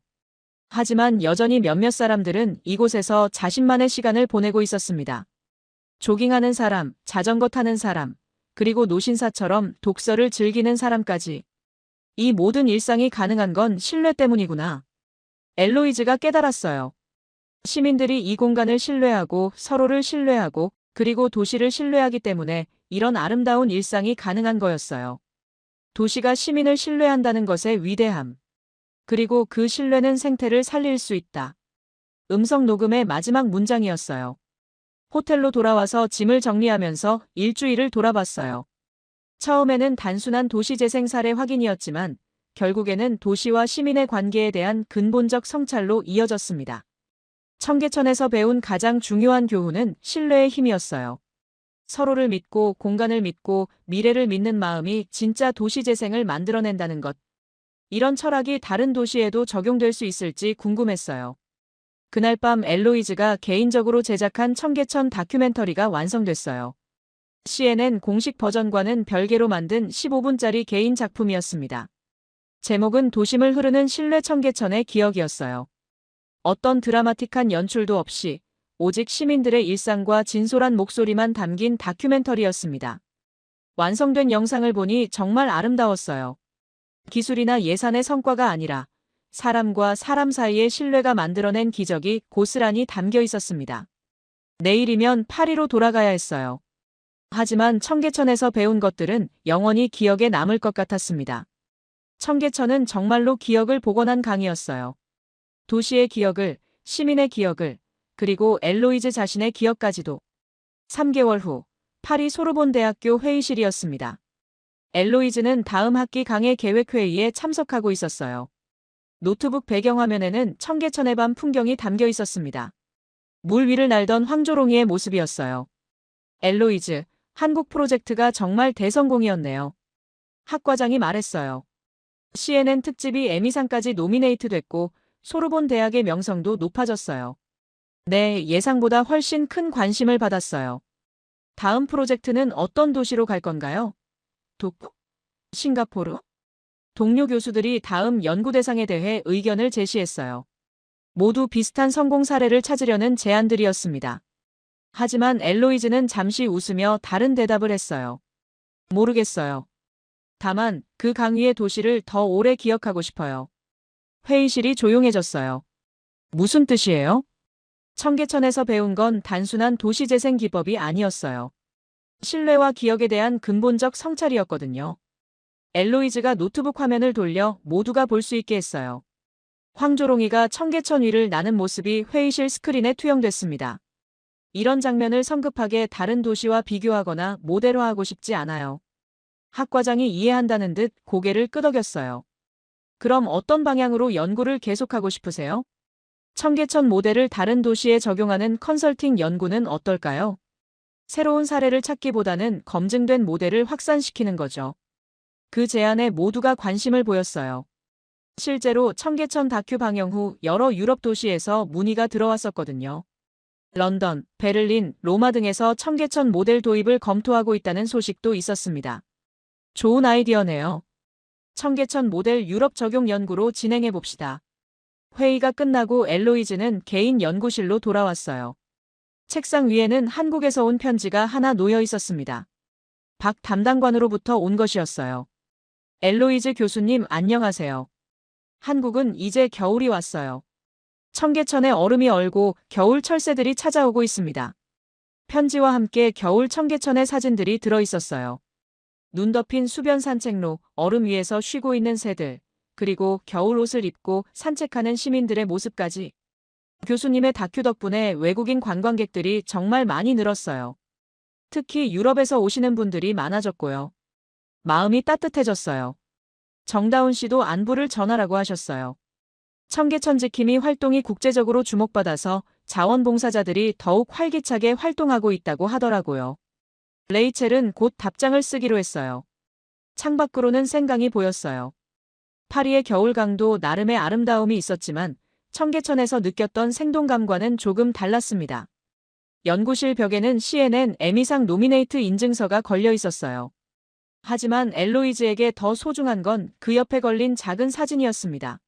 하지만 여전히 몇몇 사람들은 이곳에서 자신만의 시간을 보내고 있었습니다. 조깅하는 사람, 자전거 타는 사람, 그리고 노신사처럼 독서를 즐기는 사람까지. 이 모든 일상이 가능한 건 신뢰 때문이구나. 엘로이즈가 깨달았어요. 시민들이 이 공간을 신뢰하고 서로를 신뢰하고 그리고 도시를 신뢰하기 때문에 이런 아름다운 일상이 가능한 거였어요. 도시가 시민을 신뢰한다는 것의 위대함. 그리고 그 신뢰는 생태를 살릴 수 있다. 음성 녹음의 마지막 문장이었어요. 호텔로 돌아와서 짐을 정리하면서 일주일을 돌아봤어요. 처음에는 단순한 도시재생 사례 확인이었지만 결국에는 도시와 시민의 관계에 대한 근본적 성찰로 이어졌습니다. 청계천에서 배운 가장 중요한 교훈은 신뢰의 힘이었어요. 서로를 믿고 공간을 믿고 미래를 믿는 마음이 진짜 도시재생을 만들어낸다는 것. 이런 철학이 다른 도시에도 적용될 수 있을지 궁금했어요. 그날 밤 엘로이즈가 개인적으로 제작한 청계천 다큐멘터리가 완성됐어요. CNN 공식 버전과는 별개로 만든 15분짜리 개인 작품이었습니다. 제목은 도심을 흐르는 신뢰 청계천의 기억이었어요. 어떤 드라마틱한 연출도 없이 오직 시민들의 일상과 진솔한 목소리만 담긴 다큐멘터리였습니다. 완성된 영상을 보니 정말 아름다웠어요. 기술이나 예산의 성과가 아니라 사람과 사람 사이의 신뢰가 만들어낸 기적이 고스란히 담겨 있었습니다. 내일이면 파리로 돌아가야 했어요. 하지만 청계천에서 배운 것들은 영원히 기억에 남을 것 같았습니다. 청계천은 정말로 기억을 복원한 강이었어요. 도시의 기억을, 시민의 기억을, 그리고 엘로이즈 자신의 기억까지도. 3개월 후, 파리 소르본 대학교 회의실이었습니다. 엘로이즈는 다음 학기 강의 계획회의에 참석하고 있었어요. 노트북 배경화면에는 청계천의 밤 풍경이 담겨 있었습니다. 물 위를 날던 황조롱이의 모습이었어요. 엘로이즈, 한국 프로젝트가 정말 대성공이었네요. 학과장이 말했어요. CNN 특집이 에미상까지 노미네이트 됐고 소르본 대학의 명성도 높아졌어요. 네, 예상보다 훨씬 큰 관심을 받았어요. 다음 프로젝트는 어떤 도시로 갈 건가요? 독, 싱가포르? 동료 교수들이 다음 연구 대상에 대해 의견을 제시했어요. 모두 비슷한 성공 사례를 찾으려는 제안들이었습니다. 하지만 엘로이즈는 잠시 웃으며 다른 대답을 했어요. 모르겠어요. 다만 그 강위의 도시를 더 오래 기억하고 싶어요. 회의실이 조용해졌어요. 무슨 뜻이에요? 청계천에서 배운 건 단순한 도시재생 기법이 아니었어요. 신뢰와 기억에 대한 근본적 성찰이었거든요. 엘로이즈가 노트북 화면을 돌려 모두가 볼 수 있게 했어요. 황조롱이가 청계천 위를 나는 모습이 회의실 스크린에 투영됐습니다. 이런 장면을 성급하게 다른 도시와 비교하거나 모델화하고 싶지 않아요. 학과장이 이해한다는 듯 고개를 끄덕였어요. 그럼 어떤 방향으로 연구를 계속하고 싶으세요? 청계천 모델을 다른 도시에 적용하는 컨설팅 연구는 어떨까요? 새로운 사례를 찾기보다는 검증된 모델을 확산시키는 거죠. 그 제안에 모두가 관심을 보였어요. 실제로 청계천 다큐 방영 후 여러 유럽 도시에서 문의가 들어왔었거든요. 런던, 베를린, 로마 등에서 청계천 모델 도입을 검토하고 있다는 소식도 있었습니다. 좋은 아이디어네요. 청계천 모델 유럽 적용 연구로 진행해 봅시다. 회의가 끝나고 엘로이즈는 개인 연구실로 돌아왔어요. 책상 위에는 한국에서 온 편지가 하나 놓여 있었습니다. 박 담당관으로부터 온 것이었어요. 엘로이즈 교수님 안녕하세요. 한국은 이제 겨울이 왔어요. 청계천에 얼음이 얼고 겨울 철새들이 찾아오고 있습니다. 편지와 함께 겨울 청계천의 사진들이 들어 있었어요. 눈 덮인 수변 산책로, 얼음 위에서 쉬고 있는 새들, 그리고 겨울 옷을 입고 산책하는 시민들의 모습까지. 교수님의 다큐 덕분에 외국인 관광객들이 정말 많이 늘었어요. 특히 유럽에서 오시는 분들이 많아졌고요. 마음이 따뜻해졌어요. 정다운 씨도 안부를 전하라고 하셨어요. 청계천 지킴이 활동이 국제적으로 주목받아서 자원봉사자들이 더욱 활기차게 활동하고 있다고 하더라고요. 레이첼은 곧 답장을 쓰기로 했어요. 창밖으로는 생강이 보였어요. 파리의 겨울강도 나름의 아름다움이 있었지만 청계천에서 느꼈던 생동감과는 조금 달랐습니다. 연구실 벽에는 CNN 에미상 노미네이트 인증서가 걸려 있었어요. 하지만 엘로이즈에게 더 소중한 건 그 옆에 걸린 작은 사진이었습니다.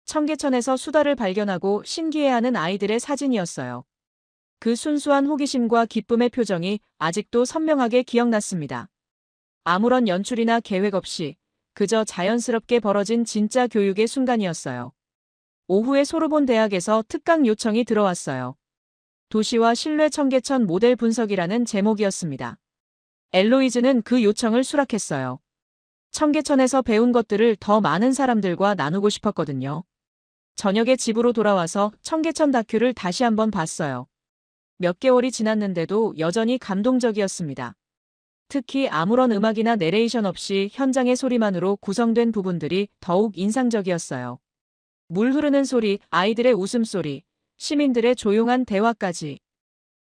청계천에서 수달을 발견하고 신기해하는 아이들의 사진이었어요. 그 순수한 호기심과 기쁨의 표정이 아직도 선명하게 기억났습니다. 아무런 연출이나 계획 없이 그저 자연스럽게 벌어진 진짜 교육의 순간이었어요. 오후에 소르본 대학에서 특강 요청이 들어왔어요. 도시와 실내 청계천 모델 분석이라는 제목이었습니다. 엘로이즈는 그 요청을 수락했어요. 청계천에서 배운 것들을 더 많은 사람들과 나누고 싶었거든요. 저녁에 집으로 돌아와서 청계천 다큐를 다시 한번 봤어요. 몇 개월이 지났는데도 여전히 감동적이었습니다. 특히 아무런 음악이나 내레이션 없이 현장의 소리만으로 구성된 부분들이 더욱 인상적이었어요. 물 흐르는 소리, 아이들의 웃음소리, 시민들의 조용한 대화까지.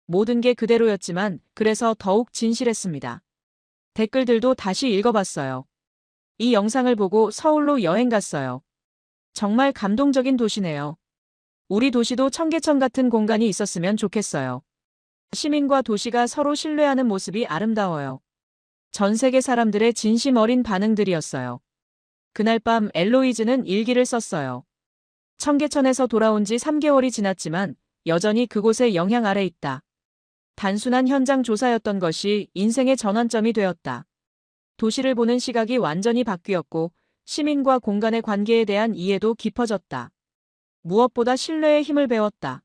모든 게 그대로였지만 그래서 더욱 진실했습니다. 댓글들도 다시 읽어봤어요. 이 영상을 보고 서울로 여행 갔어요. 정말 감동적인 도시네요. 우리 도시도 청계천 같은 공간이 있었으면 좋겠어요. 시민과 도시가 서로 신뢰하는 모습이 아름다워요. 전 세계 사람들의 진심 어린 반응들이었어요. 그날 밤 엘로이즈는 일기를 썼어요. 청계천에서 돌아온 지 3개월이 지났지만 여전히 그곳의 영향 아래 있다. 단순한 현장 조사였던 것이 인생의 전환점이 되었다. 도시를 보는 시각이 완전히 바뀌었고 시민과 공간의 관계에 대한 이해도 깊어졌다. 무엇보다 신뢰의 힘을 배웠다.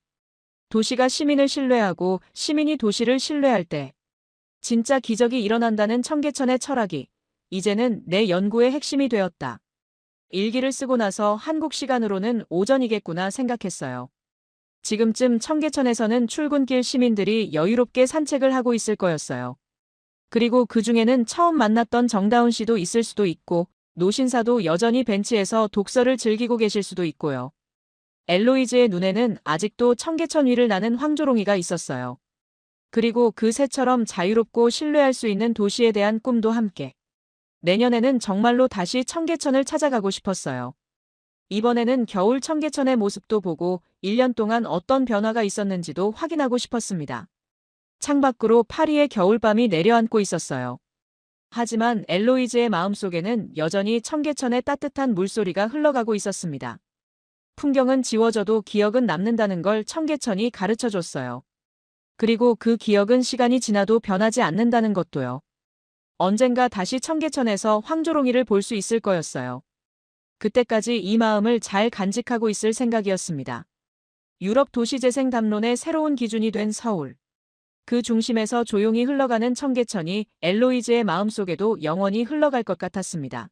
도시가 시민을 신뢰하고 시민이 도시를 신뢰할 때 진짜 기적이 일어난다는 청계천의 철학이 이제는 내 연구의 핵심이 되었다. 일기를 쓰고 나서 한국 시간으로는 오전이겠구나 생각했어요. 지금쯤 청계천에서는 출근길 시민들이 여유롭게 산책을 하고 있을 거였어요. 그리고 그 중에는 처음 만났던 정다운 씨도 있을 수도 있고 노신사도 여전히 벤치에서 독서를 즐기고 계실 수도 있고요. 엘로이즈의 눈에는 아직도 청계천 위를 나는 황조롱이가 있었어요. 그리고 그 새처럼 자유롭고 신뢰할 수 있는 도시에 대한 꿈도 함께. 내년에는 정말로 다시 청계천을 찾아가고 싶었어요. 이번에는 겨울 청계천의 모습도 보고 1년 동안 어떤 변화가 있었는지도 확인하고 싶었습니다. 창밖으로 파리의 겨울밤이 내려앉고 있었어요. 하지만 엘로이즈의 마음속에는 여전히 청계천의 따뜻한 물소리가 흘러가고 있었습니다. 풍경은 지워져도 기억은 남는다는 걸 청계천이 가르쳐줬어요. 그리고 그 기억은 시간이 지나도 변하지 않는다는 것도요. 언젠가 다시 청계천에서 황조롱이를 볼 수 있을 거였어요. 그때까지 이 마음을 잘 간직하고 있을 생각이었습니다. 유럽 도시재생 담론의 새로운 기준이 된 서울. 그 중심에서 조용히 흘러가는 청계천이 엘로이즈의 마음속에도 영원히 흘러갈 것 같았습니다.